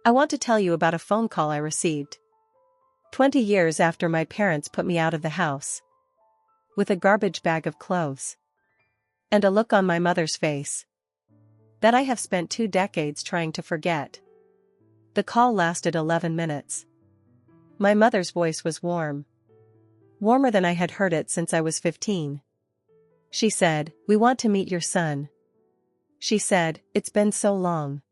I want to tell you about a phone call I received 20 years after my parents put me out of the house, with a garbage bag of clothes and a look on my mother's face that I have spent 2 decades trying to forget. The call lasted 11 minutes. My mother's voice was warm. Warmer than I had heard it since I was 15. She said, "We want to meet your son." She said, "It's been so long."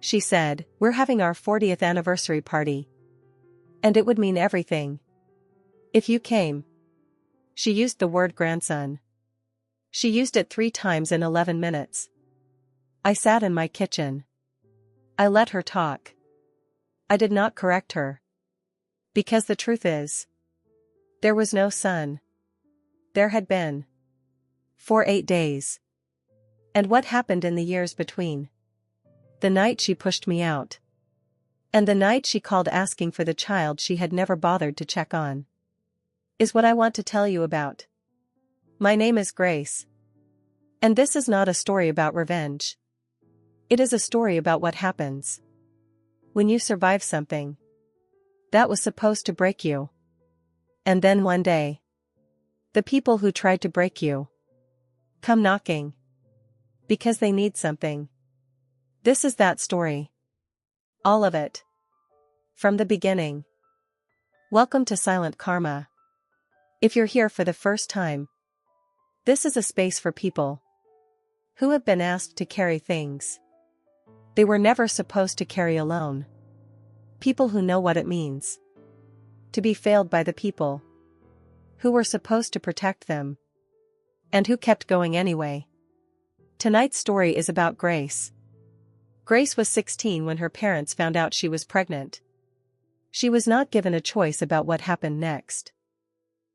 She said, "We're having our 40th anniversary party. And it would mean everything if you came." She used the word grandson. She used it 3 times in 11 minutes. I sat in my kitchen. I let her talk. I did not correct her. Because the truth is, there was no son. There had been. For 8 days. And what happened in the years between? The night she pushed me out. And the night she called asking for the child she had never bothered to check on. Is what I want to tell you about. My name is Grace. And this is not a story about revenge. It is a story about what happens when you survive something that was supposed to break you. And then one day, the people who tried to break you come knocking because they need something. This is that story. All of it. From the beginning. Welcome to Silent Karma. If you're here for the first time, this is a space for people who have been asked to carry things they were never supposed to carry alone. People who know what it means to be failed by the people who were supposed to protect them and who kept going anyway. Tonight's story is about Grace. Grace was 16 when her parents found out she was pregnant. She was not given a choice about what happened next.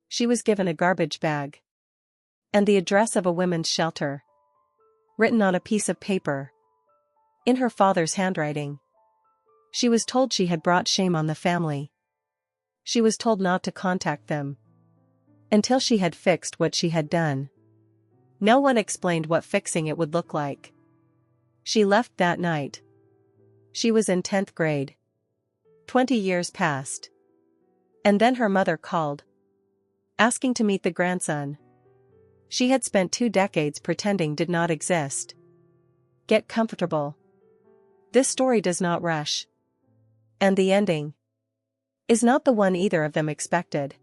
She was given a garbage bag and the address of a women's shelter written on a piece of paper in her father's handwriting. She was told she had brought shame on the family. She was told not to contact them until she had fixed what she had done. No one explained what fixing it would look like. She left that night. She was in 10th grade. 20 years passed. And then her mother called, asking to meet the grandson she had spent 2 decades pretending did not exist. Get comfortable. This story does not rush. And the ending is not the one either of them expected.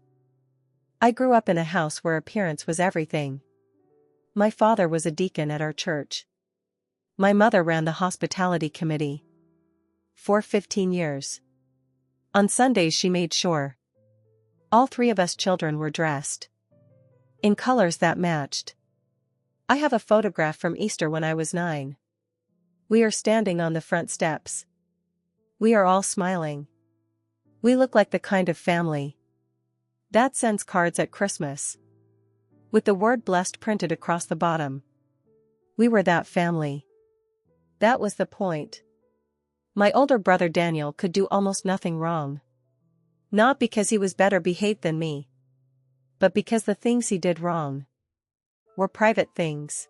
I grew up in a house where appearance was everything. My father was a deacon at our church. My mother ran the hospitality committee for 15 years. On Sundays she made sure all 3 of us children were dressed in colors that matched. I have a photograph from Easter when I was 9. We are standing on the front steps. We are all smiling. We look like the kind of family that sends cards at Christmas with the word blessed printed across the bottom. We were that family. That was the point. My older brother Daniel could do almost nothing wrong. Not because he was better behaved than me, but because the things he did wrong were private things.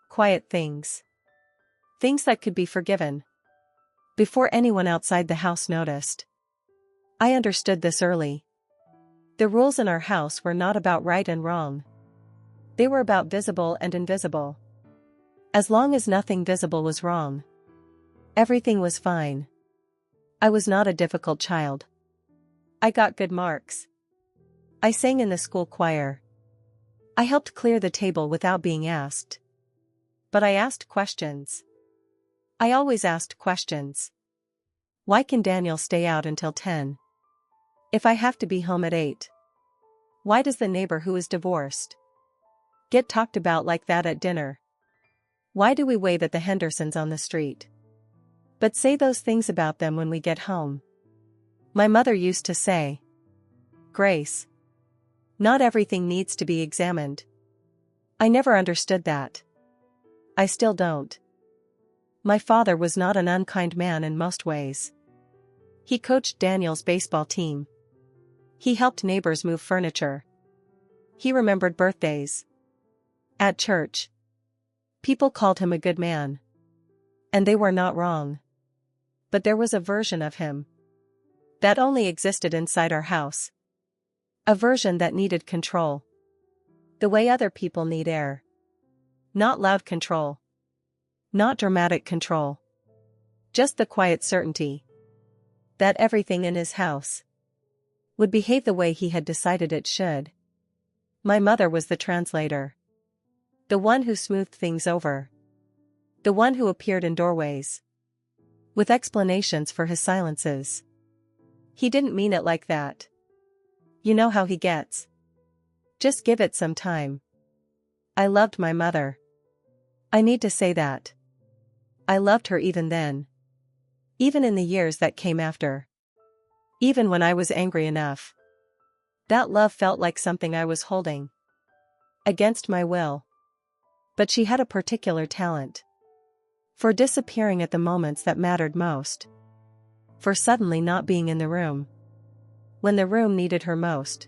Quiet things. Things that could be forgiven before anyone outside the house noticed. I understood this early. The rules in our house were not about right and wrong. They were about visible and invisible. As long as nothing visible was wrong, everything was fine. I was not a difficult child. I got good marks. I sang in the school choir. I helped clear the table without being asked. But I asked questions. I always asked questions. Why can Daniel stay out until 10? If I have to be home at 8? Why does the neighbor who is divorced get talked about like that at dinner? Why do we wave at the Hendersons on the street, but say those things about them when we get home? My mother used to say, "Grace, not everything needs to be examined." I never understood that. I still don't. My father was not an unkind man in most ways. He coached Daniel's baseball team. He helped neighbors move furniture. He remembered birthdays. At church, people called him a good man. And they were not wrong. But there was a version of him that only existed inside our house. A version that needed control. The way other people need air. Not loud control. Not dramatic control. Just the quiet certainty that everything in his house would behave the way he had decided it should. My mother was the translator. The one who smoothed things over. The one who appeared in doorways with explanations for his silences. He didn't mean it like that. You know how he gets. Just give it some time. I loved my mother. I need to say that. I loved her even then. Even in the years that came after. Even when I was angry enough. That love felt like something I was holding. Against my will. But she had a particular talent. For disappearing at the moments that mattered most. For suddenly not being in the room when the room needed her most.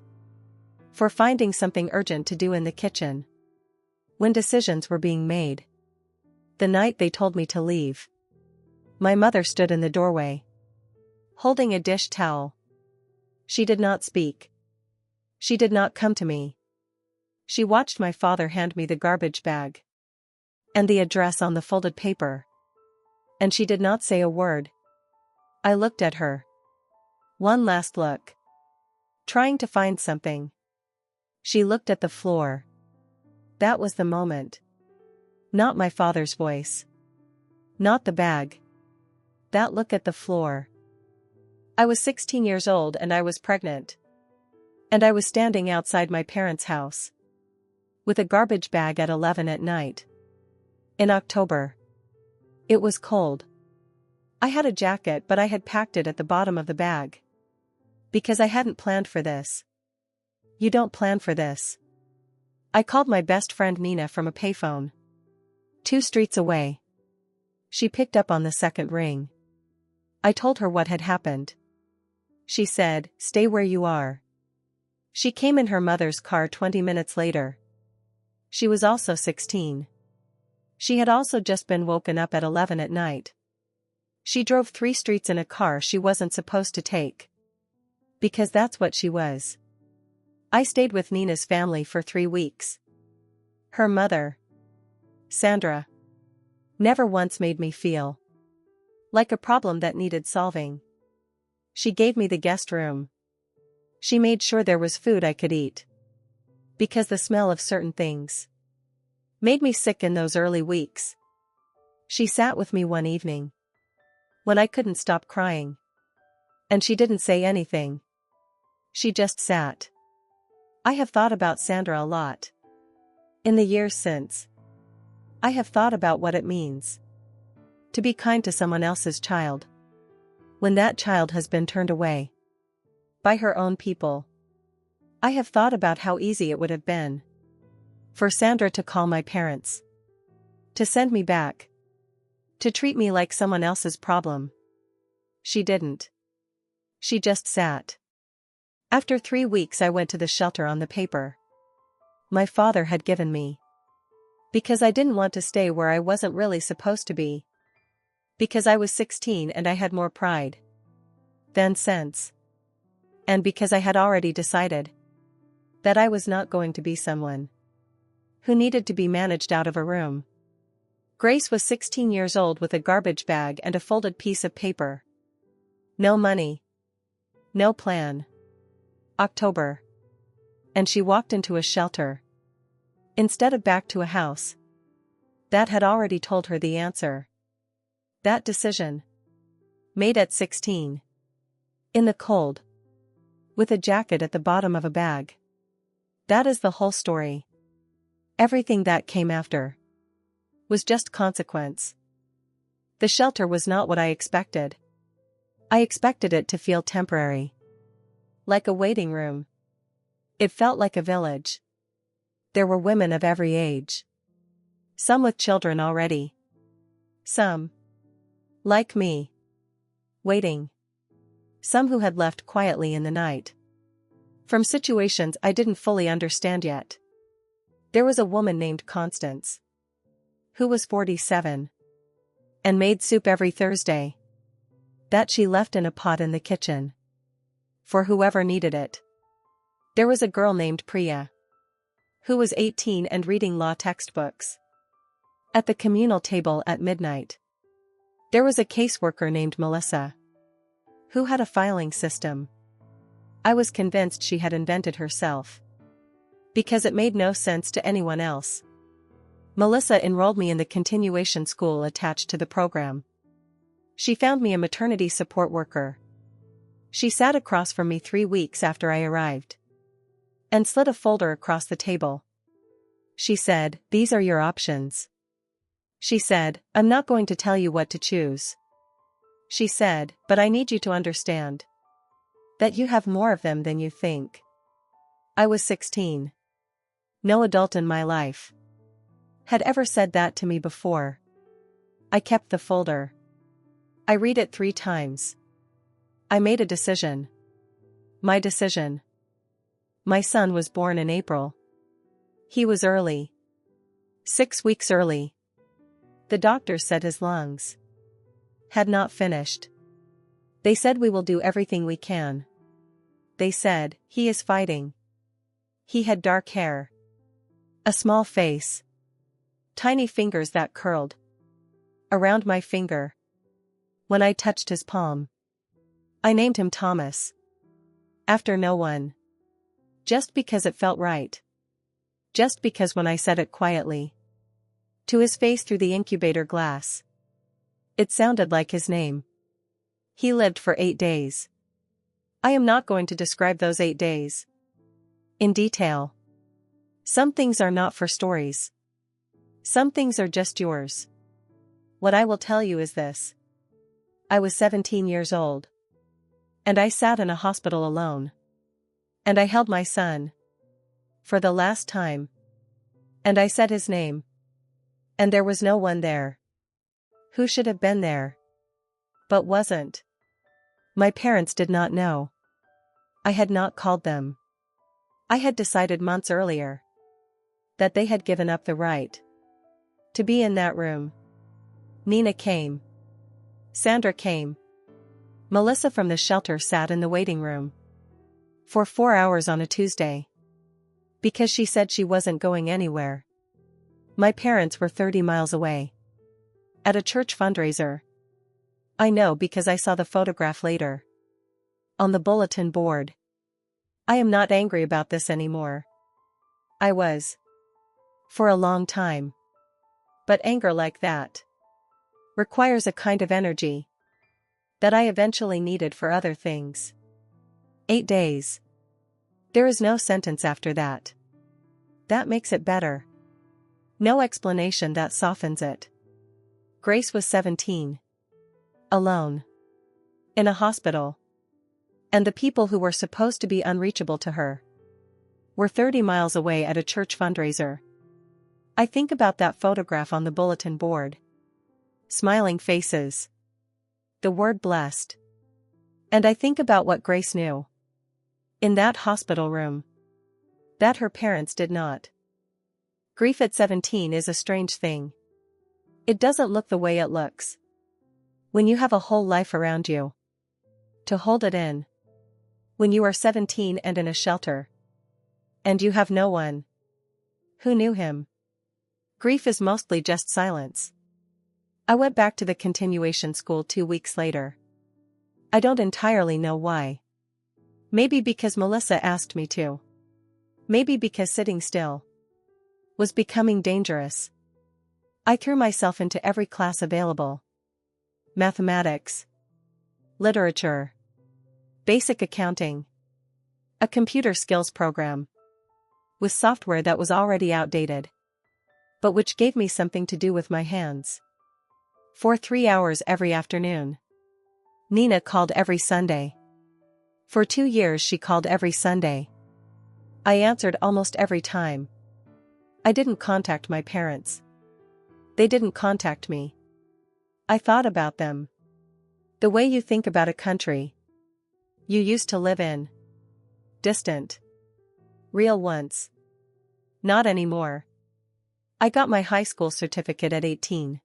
For finding something urgent to do in the kitchen when decisions were being made. The night they told me to leave, my mother stood in the doorway, holding a dish towel. She did not speak. She did not come to me. She watched my father hand me the garbage bag and the address on the folded paper. And she did not say a word. I looked at her. One last look. Trying to find something. She looked at the floor. That was the moment. Not my father's voice. Not the bag. That look at the floor. I was 16 years old and I was pregnant. And I was standing outside my parents' house. With a garbage bag at 11 at night. In October. It was cold. I had a jacket but I had packed it at the bottom of the bag. Because I hadn't planned for this. You don't plan for this. I called my best friend Nina from a payphone. 2 streets away. She picked up on the second ring. I told her what had happened. She said, "Stay where you are." She came in her mother's car 20 minutes later. She was also 16. She had also just been woken up at 11 at night. She drove 3 streets in a car she wasn't supposed to take. Because that's what she was. I stayed with Nina's family for 3 weeks. Her mother, Sandra, never once made me feel like a problem that needed solving. She gave me the guest room. She made sure there was food I could eat. Because the smell of certain things made me sick in those early weeks. She sat with me one evening when I couldn't stop crying. And she didn't say anything. She just sat. I have thought about Sandra a lot. In the years since. I have thought about what it means to be kind to someone else's child when that child has been turned away by her own people. I have thought about how easy it would have been for Sandra to call my parents, to send me back, to treat me like someone else's problem. She didn't. She just sat. After 3 weeks I went to the shelter on the paper my father had given me. Because I didn't want to stay where I wasn't really supposed to be. Because I was 16 and I had more pride than sense. And because I had already decided that I was not going to be someone who needed to be managed out of a room. Grace was 16 years old with a garbage bag and a folded piece of paper. No money. No plan. October. And she walked into a shelter instead of back to a house that had already told her the answer. That decision, made at 16. In the cold. With a jacket at the bottom of a bag. That is the whole story. Everything that came after was just consequence. The shelter was not what I expected. I expected it to feel temporary. Like a waiting room. It felt like a village. There were women of every age. Some with children already. Some, like me, waiting. Some who had left quietly in the night. From situations I didn't fully understand yet. There was a woman named Constance, who was 47, and made soup every Thursday. that she left in a pot in the kitchen. For whoever needed it. There was a girl named Priya, who was 18 and reading law textbooks. At the communal table at midnight. There was a caseworker named Melissa, who had a filing system. I was convinced she had invented herself, because it made no sense to anyone else. Melissa enrolled me in the continuation school attached to the program. She found me a maternity support worker. She sat across from me 3 weeks after I arrived, and slid a folder across the table. She said, "These are your options." She said, "I'm not going to tell you what to choose." She said, "But I need you to understand that you have more of them than you think." I was 16. No adult in my life had ever said that to me before. I kept the folder. I read it 3 times. I made a decision. My decision. My son was born in April. He was early. 6 weeks early. The doctors said his lungs had not finished. They said, "We will do everything we can." They said, "He is fighting." He had dark hair, a small face, tiny fingers that curled around my finger when I touched his palm. I named him Thomas, after no one, just because it felt right. Just because when I said it quietly to his face through the incubator glass, it sounded like his name. He lived for 8 days. I am not going to describe those 8 days in detail. Some things are not for stories. Some things are just yours. What I will tell you is this. I was 17 years old. And I sat in a hospital alone. And I held my son for the last time. And I said his name. And there was no one there who should have been there, but wasn't. My parents did not know. I had not called them. I had decided months earlier that they had given up the right to be in that room. Nina came. Sandra came. Melissa from the shelter sat in the waiting room for 4 hours on a Tuesday, because she said she wasn't going anywhere. My parents were 30 miles away at a church fundraiser. I know because I saw the photograph later on the bulletin board. I am not angry about this anymore. I was for a long time. But anger like that requires a kind of energy that I eventually needed for other things. 8 days. There is no sentence after that. That makes it better. No explanation that softens it. Grace was 17. Alone. In a hospital. And the people who were supposed to be unreachable to her were 30 miles away at a church fundraiser. I think about that photograph on the bulletin board. Smiling faces. The word blessed. And I think about what Grace knew in that hospital room that her parents did not. Grief at 17 is a strange thing. It doesn't look the way it looks when you have a whole life around you to hold it in. When you are 17 and in a shelter, and you have no one who knew him. Grief is mostly just silence. I went back to the continuation school 2 weeks later. I don't entirely know why. Maybe because Melissa asked me to. Maybe because sitting still was becoming dangerous. I threw myself into every class available. Mathematics, literature, basic accounting, a computer skills program with software that was already outdated, but which gave me something to do with my hands. For 3 hours every afternoon. Nina called every Sunday. For 2 years she called every Sunday. I answered almost every time. I didn't contact my parents. They didn't contact me. I thought about them. The way you think about a country you used to live in. Distant. Real once. Not anymore. I got my high school certificate at 18.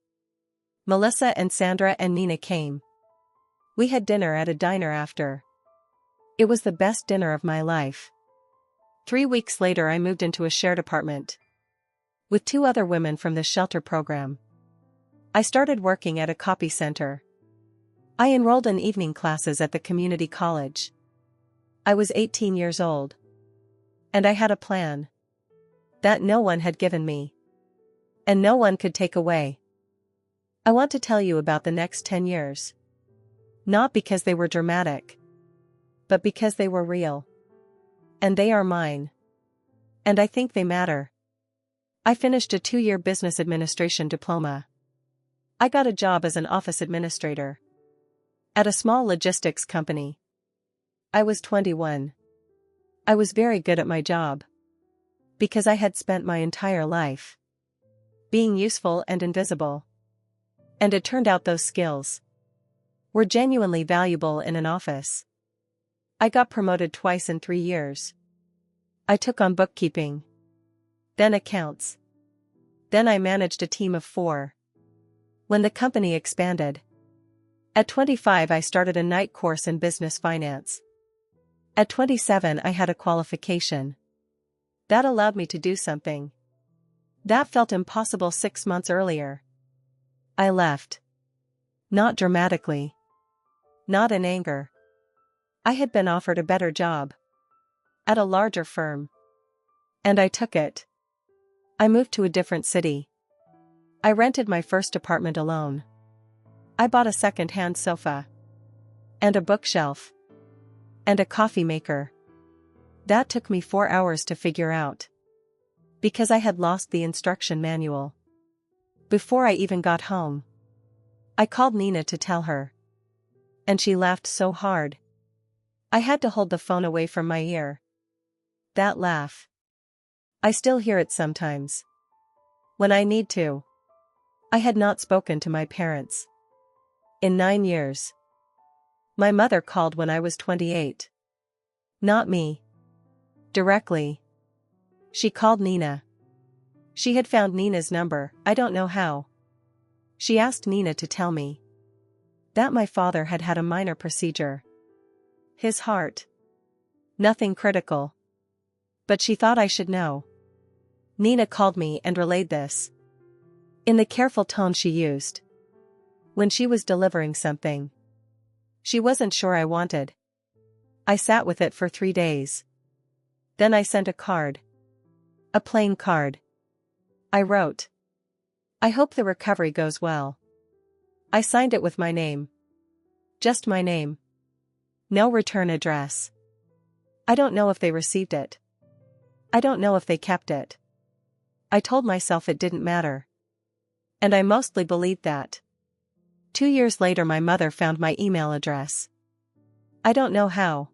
Melissa and Sandra and Nina came. We had dinner at a diner after. It was the best dinner of my life. 3 weeks later I moved into a shared apartment with 2 other women from the shelter program. I started working at a copy center. I enrolled in evening classes at the community college. I was 18 years old. And I had a plan that no one had given me. And no one could take away. I want to tell you about the next 10 years. Not because they were dramatic, but because they were real. And they are mine. And I think they matter. I finished a 2-year business administration diploma. I got a job as an office administrator at a small logistics company. I was 21. I was very good at my job because I had spent my entire life being useful and invisible. And it turned out those skills were genuinely valuable in an office. I got promoted twice in 3 years. I took on bookkeeping, then accounts. Then I managed a team of 4. When the company expanded. At 25 I started a night course in business finance. At 27 I had a qualification that allowed me to do something that felt impossible 6 months earlier. I left. Not dramatically. Not in anger. I had been offered a better job at a larger firm. And I took it. I moved to a different city. I rented my first apartment alone. I bought a second-hand sofa. And a bookshelf. And a coffee maker. That took me 4 hours to figure out. Because I had lost the instruction manual. Before I even got home. I called Nina to tell her. And she laughed so hard. I had to hold the phone away from my ear. That laugh. I still hear it sometimes. When I need to. I had not spoken to my parents in 9 years. My mother called when I was 28. Not me. Directly. She called Nina. She had found Nina's number, I don't know how. She asked Nina to tell me that my father had had a minor procedure. His heart. Nothing critical. But she thought I should know. Nina called me and relayed this. In the careful tone she used. When she was delivering something she wasn't sure I wanted. I sat with it for 3 days. Then I sent a card. A plain card. I wrote, I hope the recovery goes well. I signed it with my name. Just my name. No return address. I don't know if they received it. I don't know if they kept it. I told myself it didn't matter. And I mostly believed that. 2 years later my mother found my email address. I don't know how.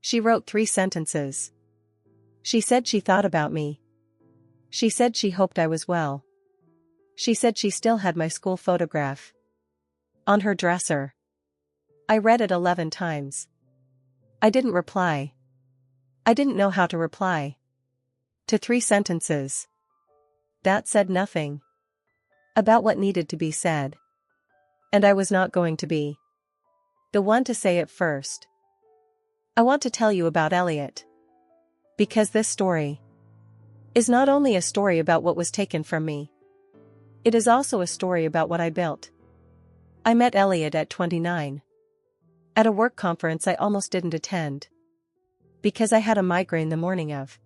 She wrote 3 sentences. She said she thought about me. She said she hoped I was well. She said she still had my school photograph on her dresser. I read it 11 times. I didn't reply. I didn't know how to reply to 3 sentences that said nothing about what needed to be said. And I was not going to be the one to say it first. I want to tell you about Elliot. Because this story is not only a story about what was taken from me. It is also a story about what I built. I met Elliot at 29. At a work conference I almost didn't attend. Because I had a migraine the morning of.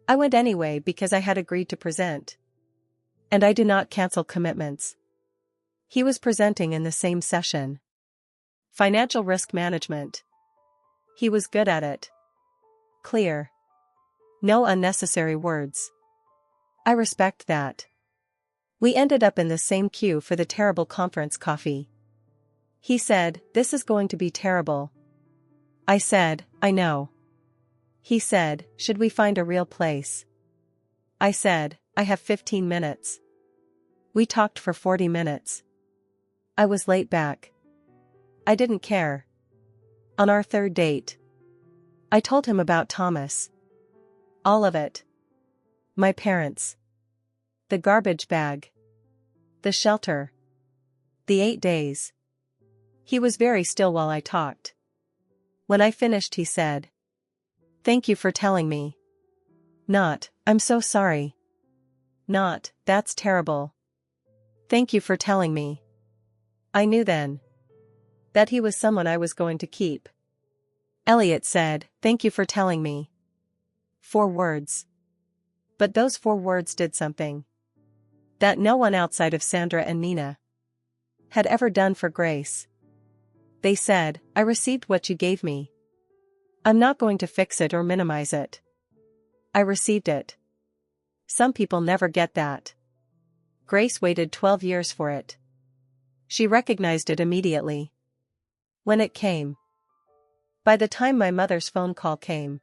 I went anyway because I had agreed to present. And I do not cancel commitments. He was presenting in the same session. Financial risk management. He was good at it. Clear. No unnecessary words. I respect that. We ended up in the same queue for the terrible conference coffee. He said, this is going to be terrible. I said, I know. He said, should we find a real place? I said, I have 15 minutes. We talked for 40 minutes. I was late back. I didn't care. On our 3rd date, I told him about Thomas. All of it. My parents. The garbage bag. The shelter. The 8 days. He was very still while I talked. When I finished, he said, "Thank you for telling me." Not, "I'm so sorry." Not, "That's terrible." "Thank you for telling me." I knew then that he was someone I was going to keep. Elliot said, "Thank you for telling me." 4 words. But those 4 words did something that no one outside of Sandra and Nina had ever done for Grace. They said, "I received what you gave me. I'm not going to fix it or minimize it. I received it." Some people never get that. Grace waited 12 years for it. She recognized it immediately when it came. By the time my mother's phone call came,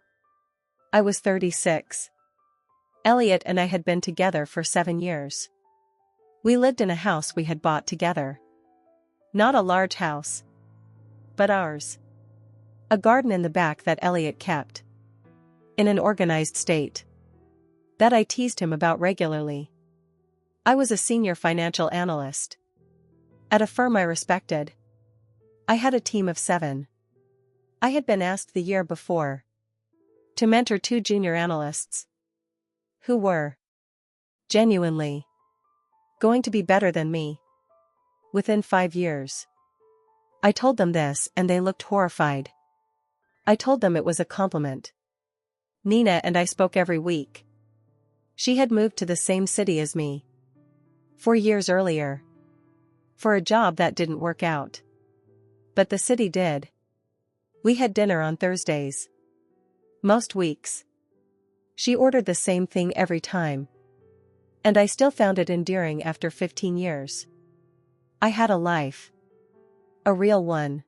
I was 36. Elliot and I had been together for 7 years. We lived in a house we had bought together. Not a large house, but ours. A garden in the back that Elliot kept in an organized state that I teased him about regularly. I was a senior financial analyst at a firm I respected. I had a team of 7. I had been asked the year before to mentor 2 junior analysts who were genuinely going to be better than me within 5 years. I told them this and they looked horrified. I told them it was a compliment. Nina and I spoke every week. She had moved to the same city as me 4 years earlier for a job that didn't work out. But the city did. We had dinner on Thursdays most weeks. She ordered the same thing every time. And I still found it endearing after 15 years. I had a life. A real one.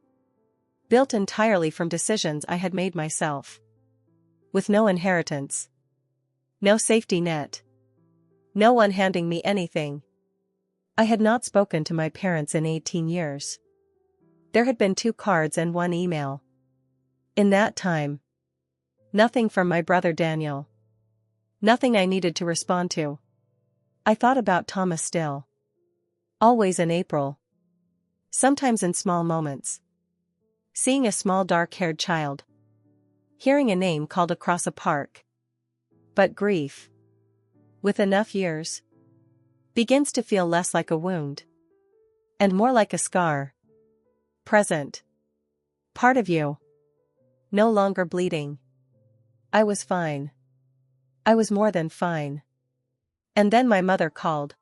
Built entirely from decisions I had made myself. With no inheritance. No safety net. No one handing me anything. I had not spoken to my parents in 18 years. There had been 2 cards and 1 email. In that time. Nothing from my brother Daniel. Nothing I needed to respond to. I thought about Thomas still. Always in April. Sometimes in small moments. Seeing a small dark-haired child. Hearing a name called across a park. But grief, with enough years, begins to feel less like a wound. And more like a scar. Present. Part of you. No longer bleeding. I was fine. I was more than fine. And then my mother called.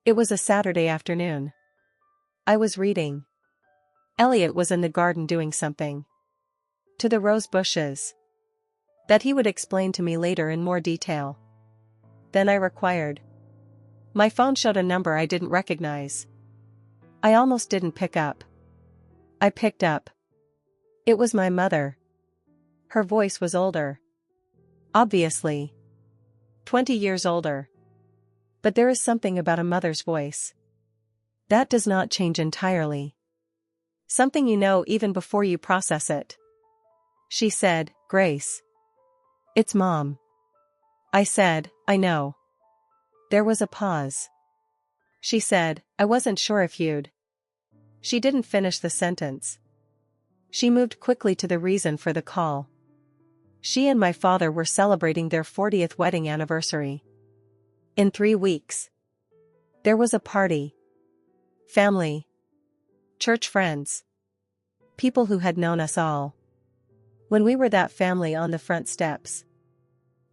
It was a Saturday afternoon. I was reading. Elliot was in the garden doing something to the rose bushes that he would explain to me later in more detail than I required. My phone showed a number I didn't recognize. I almost didn't pick up. I picked up. It was my mother. Her voice was older. Obviously. 20 years older. But there is something about a mother's voice that does not change entirely. Something you know even before you process it. She said, "Grace. It's Mom." I said, "I know." There was a pause. She said, "I wasn't sure if you'd." She didn't finish the sentence. She moved quickly to the reason for the call. She and my father were celebrating their 40th wedding anniversary. In 3 weeks. There was a party. Family. Church friends. People who had known us all. When we were that family on the front steps.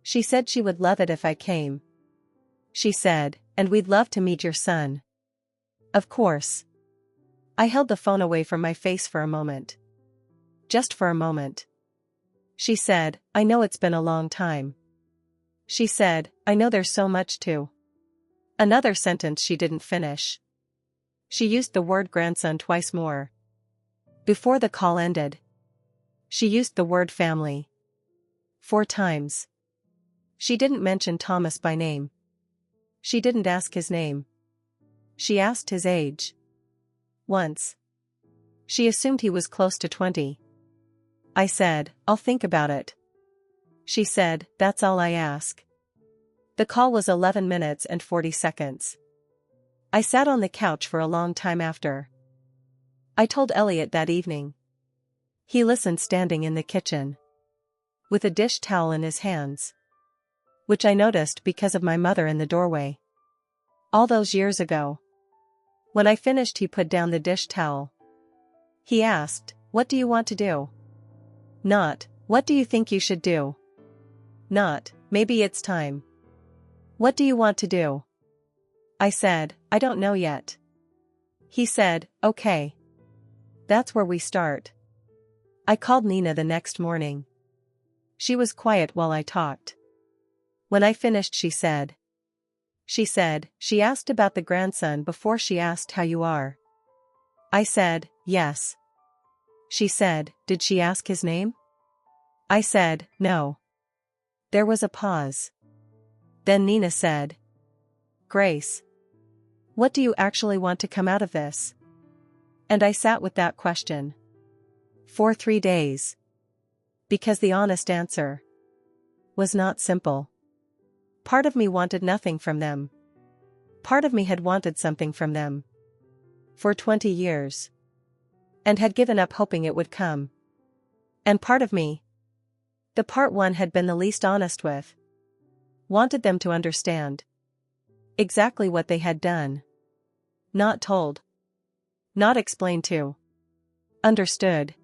She said she would love it if I came. She said, "And we'd love to meet your son." Of course. I held the phone away from my face for a moment. Just for a moment. She said, "I know it's been a long time." She said, "I know there's so much to." Another sentence she didn't finish. She used the word grandson twice more. Before the call ended. She used the word family 4 times. She didn't mention Thomas by name. She didn't ask his name. She asked his age. Once. She assumed he was close to 20. I said, "I'll think about it." She said, "That's all I ask." The call was 11 minutes and 40 seconds. I sat on the couch for a long time after. I told Elliot that evening. He listened standing in the kitchen, with a dish towel in his hands, which I noticed because of my mother in the doorway. All those years ago. When I finished, he put down the dish towel. He asked, "What do you want to do?" Not, "What do you think you should do?" Not, "Maybe it's time." "What do you want to do?" I said, "I don't know yet." He said, "Okay. That's where we start." I called Nina the next morning. She was quiet while I talked. When I finished, she said, she asked about the grandson before she asked how you are. I said, yes. She said, did she ask his name? I said, no. There was a pause. Then Nina said, Grace, what do you actually want to come out of this? And I sat with that question for 3 days. Because the honest answer was not simple. Part of me wanted nothing from them. Part of me had wanted something from them for 20 years. And had given up hoping it would come. And part of me, the part one had been the least honest with, wanted them to understand exactly what they had done. Not told. Not explained to. Understood.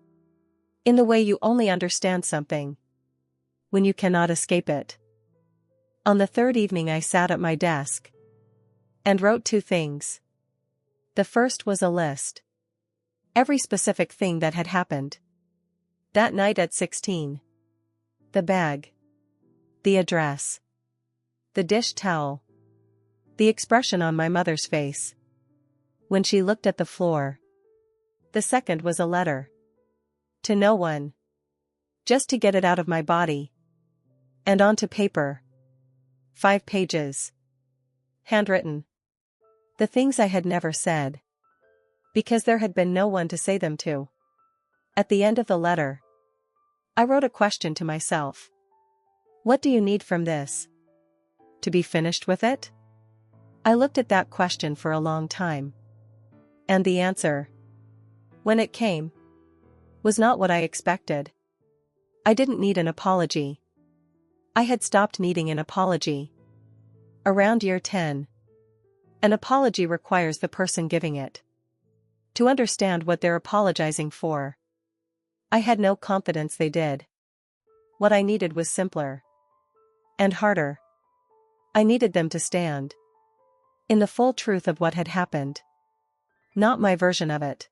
In the way you only understand something when you cannot escape it. On the third evening, I sat at my desk and wrote 2 things. The first was a list. Every specific thing that had happened that night at 16. The bag. The address. The dish towel. The expression on my mother's face when she looked at the floor. The second was a letter. To no one. Just to get it out of my body. And onto paper. 5 pages. Handwritten. The things I had never said. Because there had been no one to say them to. At the end of the letter, I wrote a question to myself. What do you need from this? To be finished with it? I looked at that question for a long time. And the answer, when it came, was not what I expected. I didn't need an apology. I had stopped needing an apology. Around year 10. An apology requires the person giving it to understand what they're apologizing for. I had no confidence they did. What I needed was simpler. And harder. I needed them to stand in the full truth of what had happened. Not my version of it.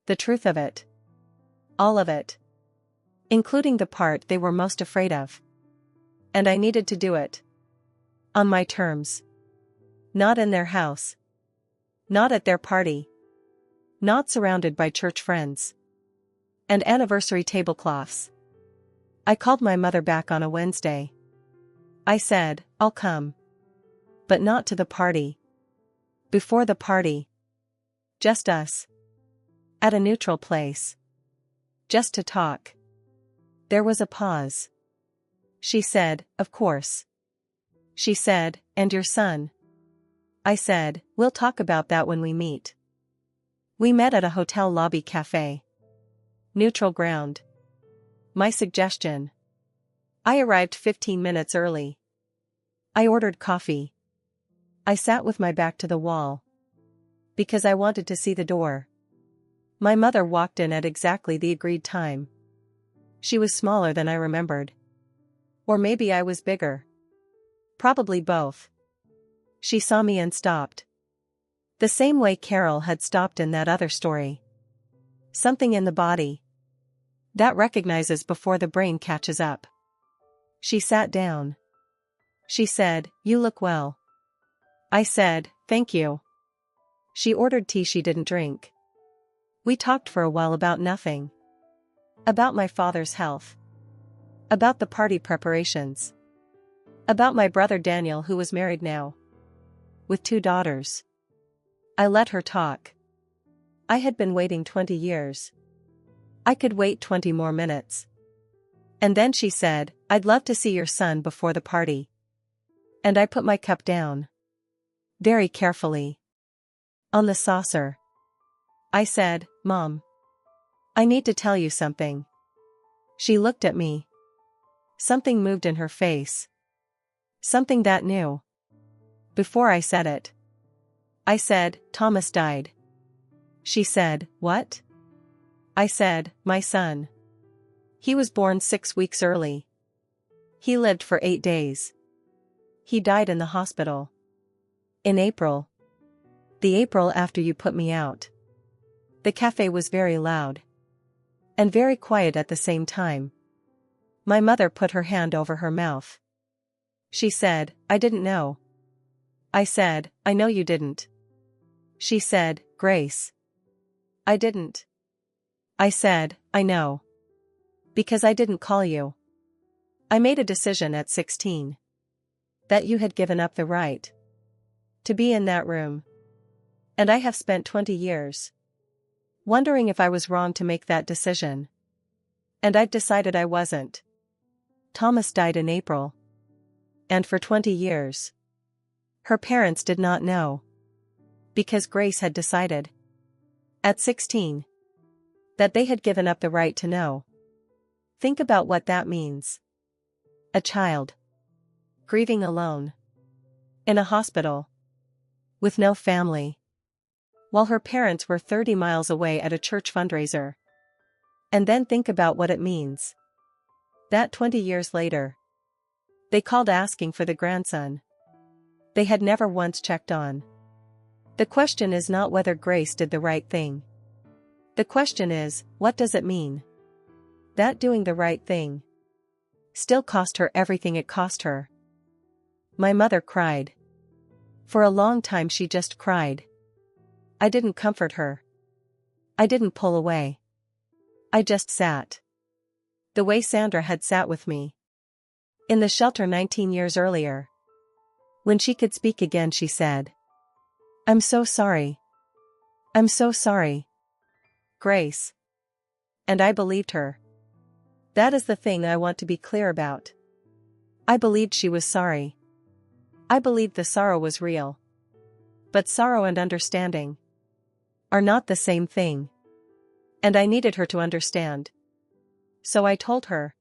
The truth of it. All of it. Including the part they were most afraid of. And I needed to do it. On my terms. Not in their house. Not at their party. Not surrounded by church friends. And anniversary tablecloths. I called my mother back on a Wednesday. I said, I'll come. But not to the party. Before the party. Just us. At a neutral place. Just to talk. There was a pause. She said, of course. She said, and your son? I said, we'll talk about that when we meet. We met at a hotel lobby cafe. Neutral ground. My suggestion. I arrived 15 minutes early. I ordered coffee. I sat with my back to the wall. Because I wanted to see the door. My mother walked in at exactly the agreed time. She was smaller than I remembered. Or maybe I was bigger. Probably both. She saw me and stopped. The same way Carol had stopped in that other story. Something in the body that recognizes before the brain catches up. She sat down. She said, you look well. I said, thank you. She ordered tea she didn't drink. We talked for a while about nothing. About my father's health. About the party preparations. About my brother Daniel, who was married now. With 2 daughters. I let her talk. I had been waiting 20 years. I could wait 20 more minutes. And then she said, I'd love to see your son before the party. And I put my cup down. Very carefully. On the saucer. I said, Mom. I need to tell you something. She looked at me. Something moved in her face. Something that knew. Before I said it. I said, Thomas died. She said, what? I said, my son. He was born 6 weeks early. He lived for 8 days. He died in the hospital. In April. The April after you put me out. The cafe was very loud. And very quiet at the same time. My mother put her hand over her mouth. She said, I didn't know. I said, I know you didn't. She said, Grace. I didn't. I said, I know. Because I didn't call you. I made a decision at 16. That you had given up the right. To be in that room. And I have spent 20 years. Wondering if I was wrong to make that decision. And I've decided I wasn't. Thomas died in April. And for 20 years. Her parents did not know. Because Grace had decided. At 16. That they had given up the right to know. Think about what that means. A child. Grieving alone. In a hospital. With no family. While her parents were 30 miles away at a church fundraiser. And then think about what it means. That 20 years later. They called asking for the grandson. They had never once checked on. The question is not whether Grace did the right thing. The question is, what does it mean? That doing the right thing. Still cost her everything it cost her. My mother cried. For a long time she just cried. I didn't comfort her. I didn't pull away. I just sat. The way Sandra had sat with me. In the shelter 19 years earlier. When she could speak again she said. I'm so sorry. I'm so sorry. Grace. And I believed her. That is the thing I want to be clear about. I believed she was sorry. I believed the sorrow was real. But sorrow and understanding are not the same thing. And I needed her to understand. So I told her.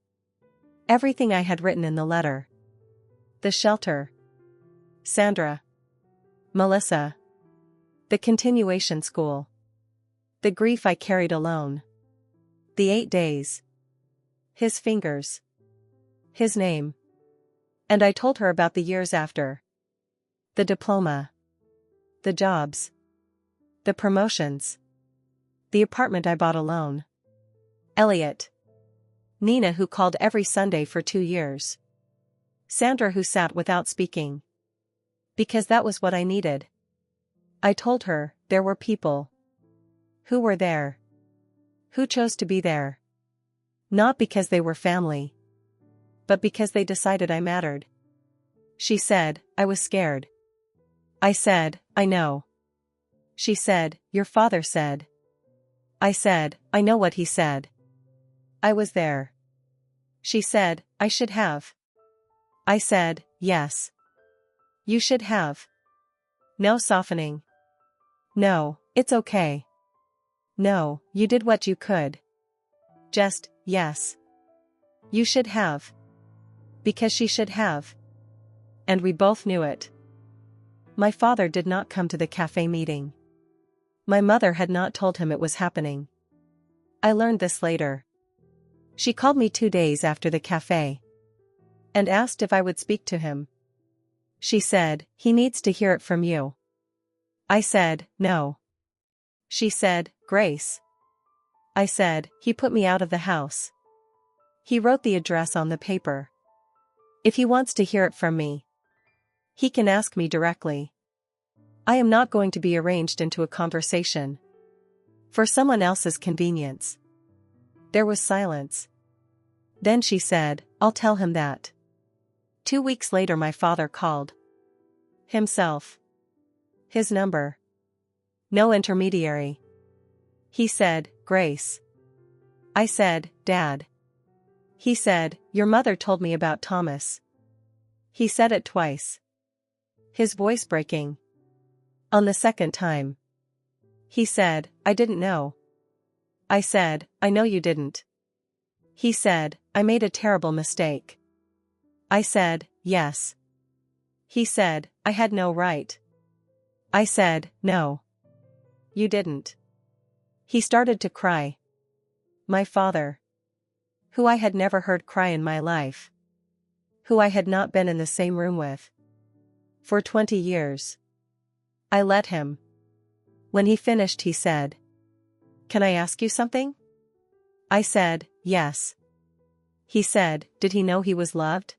Everything I had written in the letter. The shelter. Sandra. Melissa. The continuation school. The grief I carried alone. The 8 days. His fingers. His name. And I told her about the years after. The diploma. The jobs. The promotions. The apartment I bought alone. Elliot. Nina who called every Sunday for 2 years. Sandra who sat without speaking. Because that was what I needed. I told her, there were people. Who were there. Who chose to be there. Not because they were family. But because they decided I mattered. She said, I was scared. I said, I know. She said, your father said. I said, I know what he said. I was there. She said, I should have. I said, yes. You should have. No softening. No, it's okay. No, you did what you could. Just, yes. You should have. Because she should have. And we both knew it. My father did not come to the cafe meeting. My mother had not told him it was happening. I learned this later. She called me 2 days after the cafe. And asked if I would speak to him. She said, he needs to hear it from you. I said, no. She said, Grace. I said, he put me out of the house. He wrote the address on the paper. If he wants to hear it from me, he can ask me directly. I am not going to be arranged into a conversation. For someone else's convenience. There was silence. Then she said, I'll tell him that. 2 weeks later my father called. Himself. His number. No intermediary. He said, Grace. I said, Dad. He said, your mother told me about Thomas. He said it twice. His voice breaking. On the second time. He said, I didn't know. I said, I know you didn't. He said, I made a terrible mistake. I said, yes. He said, I had no right. I said, no. You didn't. He started to cry. My father, who I had never heard cry in my life, who I had not been in the same room with for 20 years. I let him. When he finished, he said, Can I ask you something? I said, yes. He said, did he know he was loved?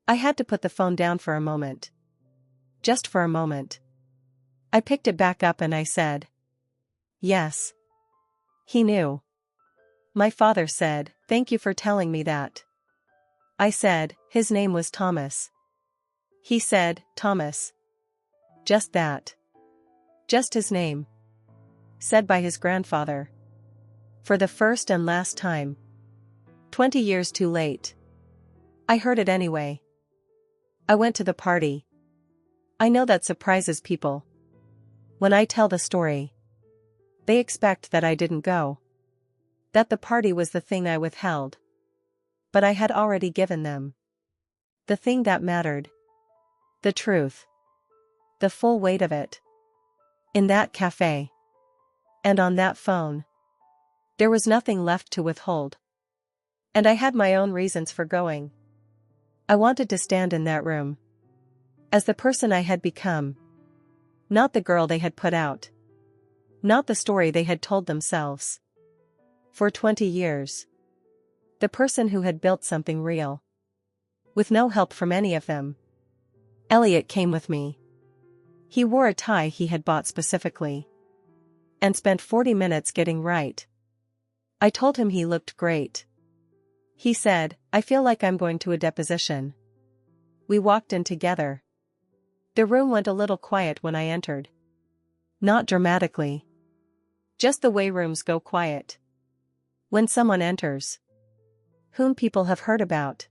I had to put the phone down for a moment. Just for a moment. I picked it back up and I said, yes. He knew. My father said, thank you for telling me that. I said, his name was Thomas. He said, Thomas. Just that. Just his name. Said by his grandfather. For the first and last time. 20 years too late. I heard it anyway. I went to the party. I know that surprises people. When I tell the story, they expect that I didn't go. That the party was the thing I withheld. But I had already given them the thing that mattered. The truth. The full weight of it. In that cafe. And on that phone. There was nothing left to withhold. And I had my own reasons for going. I wanted to stand in that room. As the person I had become. Not the girl they had put out. Not the story they had told themselves. For 20 years. The person who had built something real. With no help from any of them. Elliot came with me. He wore a tie he had bought specifically. And spent 40 minutes getting right. I told him he looked great. He said, I feel like I'm going to a deposition. We walked in together. The room went a little quiet when I entered. Not dramatically. Just the way rooms go quiet. When someone enters. Whom people have heard about.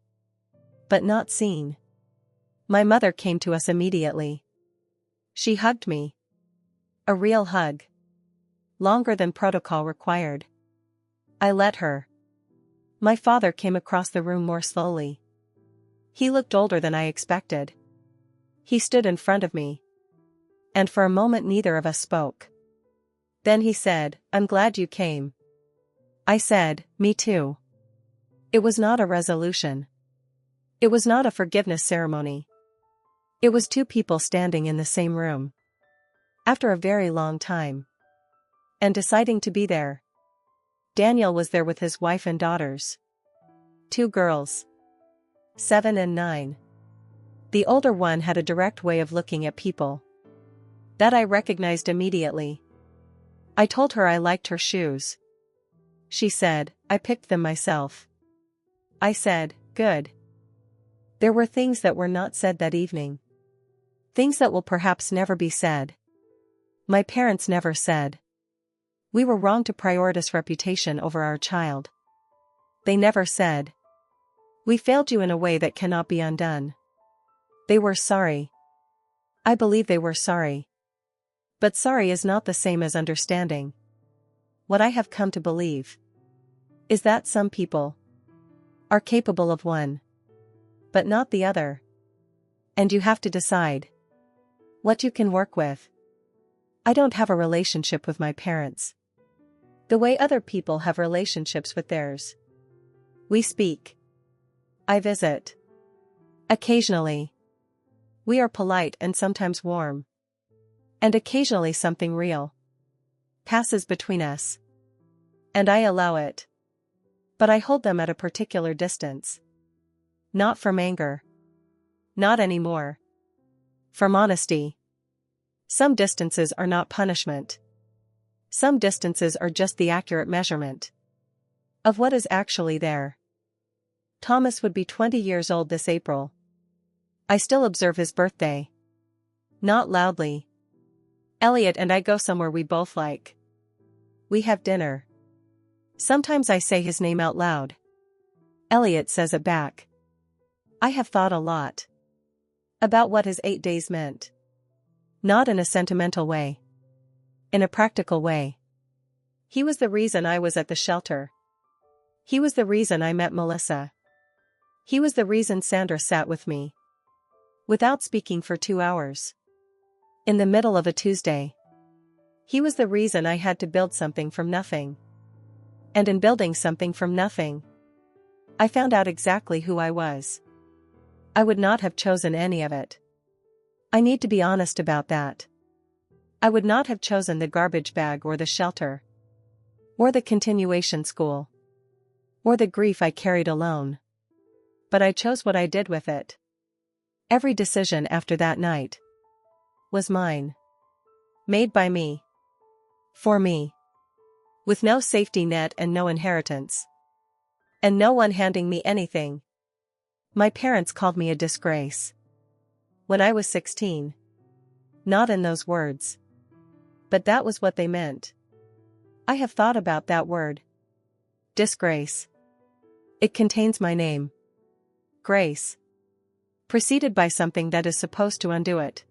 But not seen. My mother came to us immediately. She hugged me. A real hug. Longer than protocol required. I let her. My father came across the room more slowly. He looked older than I expected. He stood in front of me. And for a moment neither of us spoke. Then he said, I'm glad you came. I said, me too. It was not a resolution. It was not a forgiveness ceremony. It was two people standing in the same room. After a very long time. And deciding to be there. Daniel was there with his wife and daughters. 2 girls. 7 and 9. The older one had a direct way of looking at people. That I recognized immediately. I told her I liked her shoes. She said, I picked them myself. I said, good. There were things that were not said that evening. Things that will perhaps never be said. My parents never said. We were wrong to prioritize reputation over our child. They never said. We failed you in a way that cannot be undone. They were sorry. I believe they were sorry. But sorry is not the same as understanding. What I have come to believe is that some people are capable of one, but not the other. And you have to decide what you can work with. I don't have a relationship with my parents the way other people have relationships with theirs. We speak. I visit. Occasionally. We are polite and sometimes warm. And occasionally something real passes between us. And I allow it. But I hold them at a particular distance. Not from anger. Not anymore. From honesty. Some distances are not punishment. Some distances are just the accurate measurement of what is actually there. Thomas would be 20 years old this April. I still observe his birthday. Not loudly. Elliot and I go somewhere we both like. We have dinner. Sometimes I say his name out loud. Elliot says it back. I have thought a lot about what his 8 days meant. Not in a sentimental way. In a practical way. He was the reason I was at the shelter. He was the reason I met Melissa. He was the reason Sandra sat with me, without speaking, for 2 hours. In the middle of a Tuesday. He was the reason I had to build something from nothing. And in building something from nothing, I found out exactly who I was. I would not have chosen any of it. I need to be honest about that. I would not have chosen the garbage bag or the shelter, or the continuation school, or the grief I carried alone. But I chose what I did with it. Every decision after that night was mine. Made by me. For me. With no safety net and no inheritance. And no one handing me anything. My parents called me a disgrace when I was 16. Not in those words. But that was what they meant. I have thought about that word. Disgrace. It contains my name. Grace. Preceded by something that is supposed to undo it.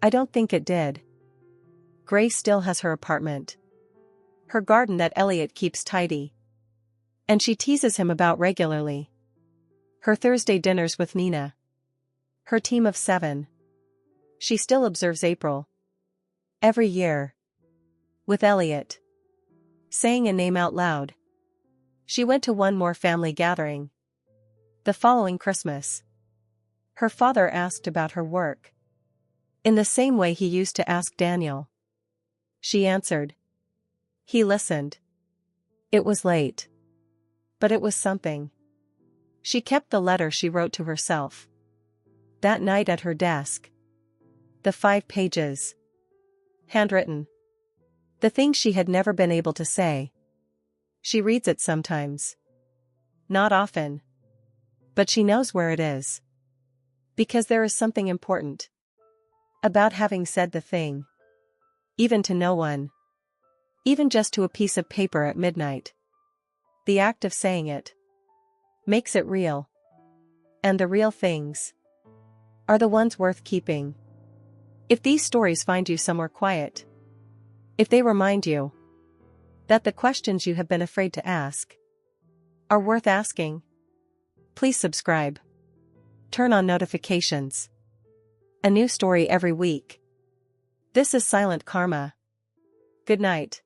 I don't think it did. Grace still has her apartment. Her garden that Elliot keeps tidy. And she teases him about regularly. Her Thursday dinners with Nina. Her team of 7. She still observes April. Every year. With Elliot. Saying a name out loud. She went to one more family gathering. The following Christmas. Her father asked about her work. In the same way he used to ask Daniel. She answered. He listened. It was late. But it was something. She kept the letter she wrote to herself. That night at her desk. The 5 pages. Handwritten. The things she had never been able to say. She reads it sometimes. Not often. But she knows where it is. Because there is something important about having said the thing. Even to no one. Even just to a piece of paper at midnight. The act of saying it makes it real. And the real things are the ones worth keeping. If these stories find you somewhere quiet, if they remind you that the questions you have been afraid to ask are worth asking, please subscribe. Turn on notifications. A new story every week. This is Silent Karma. Good night.